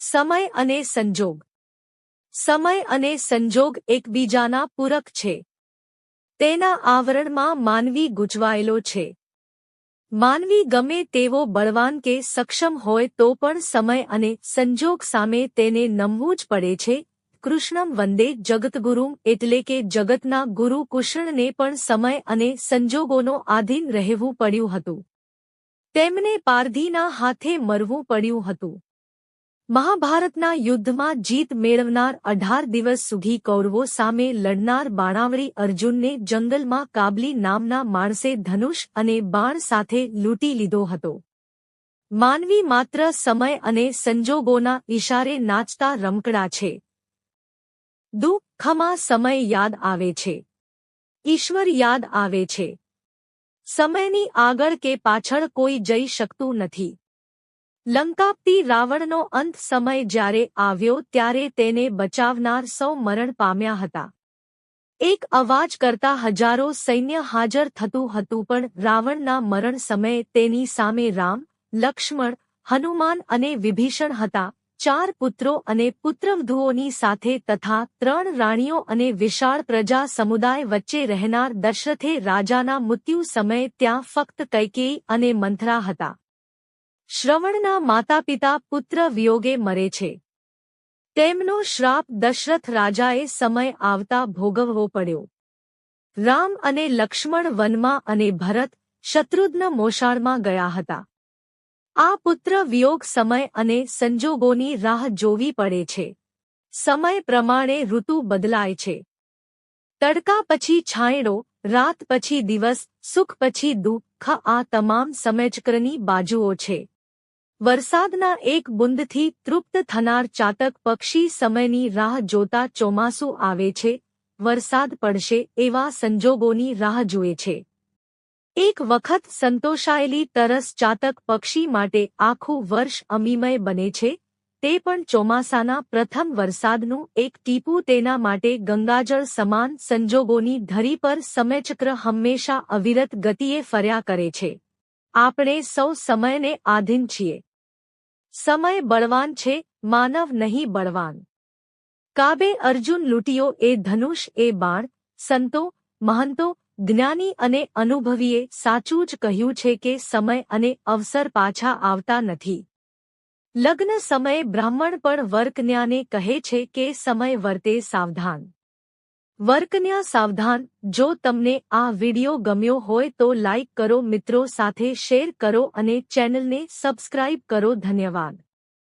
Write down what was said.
સમય અને સંજોગ. સમય અને સંજોગ એકબીજાના પૂરક છે. તેના આવરણમાં માનવી ગૂંચવાયેલો છે. માનવી ગમે તેવો બળવાન કે સક્ષમ હોય તો પણ સમય અને સંજોગ સામે તેને નમવું જ પડે છે. કૃષ્ણમ વંદે જગતગુરુમ એટલે કે જગતના ગુરુ કૃષ્ણને પણ સમય અને સંજોગોનો આધીન રહેવું પડ્યું હતું. તેમને પારધીના હાથે મરવું પડ્યું હતું. મહાભારતના યુદ્ધમાં જીત મેળવનાર 18 દિવસ સુધી કૌરવો સામે લડનાર બાણાવળી અર્જુનને જંગલમાં કાબલી નામના માણસે ધનુષ અને બાણ સાથે લૂંટી લીધો હતો. માનવી માત્ર સમય અને સંજોગોના ઇશારે નાચતા રમકડા છે. દુઃખમાં સમય યાદ આવે છે. ઈશ્વર યાદ આવે છે. સમયની આગળ કે પાછળ કોઈ જઈ શકતું નથી. લંકાપતિ રાવણનો અંત સમય જ્યારે આવ્યો ત્યારે તેને બચાવનાર સૌ મરણ પામ્યા હતા. એક અવાજ કરતા હજારો સૈન્ય હાજર થતું હતું પણ રાવણના મરણ સમયે તેની સામે રામ, લક્ષ્મણ, હનુમાન અને વિભીષણ હતા. 4 પુત્રો અને પુત્રવધુઓની સાથે તથા 3 રાણીઓ અને વિશાળ પ્રજા સમુદાય વચ્ચે રહેનાર દશરથે રાજાના મૃત્યુ સમયે ત્યાં ફક્ત કૈકેયી અને મંથરા હતા. શ્રવણના માતાપિતા પુત્ર વિયોગે મરે છે. તેમનો શ્રાપ દશરથ રાજાએ સમય આવતા ભોગવવો પડ્યો. રામ અને લક્ષ્મણ વનમાં અને ભરત, શત્રુઘ્ન મોસાળમાં ગયા હતા. આ પુત્ર વિયોગ સમય અને સંજોગોની રાહ જોવી પડે છે. સમય પ્રમાણે ઋતુ બદલાય છે. તડકા પછી છાંયડો, રાત પછી દિવસ, સુખ પછી દુઃખ આ તમામ સમયચક્રની બાજુઓ છે. વરસાદના એક બુંદથી તૃપ્ત થનાર ચાતક પક્ષી સમયની રાહ જોતા ચોમાસું આવે છે. વરસાદ પડશે એવા સંજોગોની રાહ જુએ છે. એક વખત સંતોષાયેલી તરસ ચાતક પક્ષી માટે આખું વર્ષ અમીમય બને છે. તે પણ ચોમાસાના પ્રથમ વરસાદનું એક ટીપું તેના માટે ગંગાજળ સમાન. સંજોગોની ધરી પર સમયચક્ર હંમેશા અવિરત ગતિએ ફર્યા કરે છે. આપણે સૌ સમયને આધીન છીએ. સમય બળવાન છે, માનવ નહીં બળવાન. કાબે અર્જુન લૂંટ્યો એ ધનુષ એ બાણ. સંતો, મહંતો, જ્ઞાની અને અનુભવીએ સાચું જ કહ્યું છે કે સમય અને અવસર પાછા આવતા નથી. લગ્ન સમયે બ્રાહ્મણ પણ વરકન્યાને કહે છે કે સમય વર્તે સાવધાન. વરકન્યા સાવધાન. જો તમને આ વિડિયો ગમ્યો હોય તો લાઇક કરો, મિત્રો સાથે શેર કરો અને ચેનલને સબસ્ક્રાઇબ કરો. ધન્યવાદ.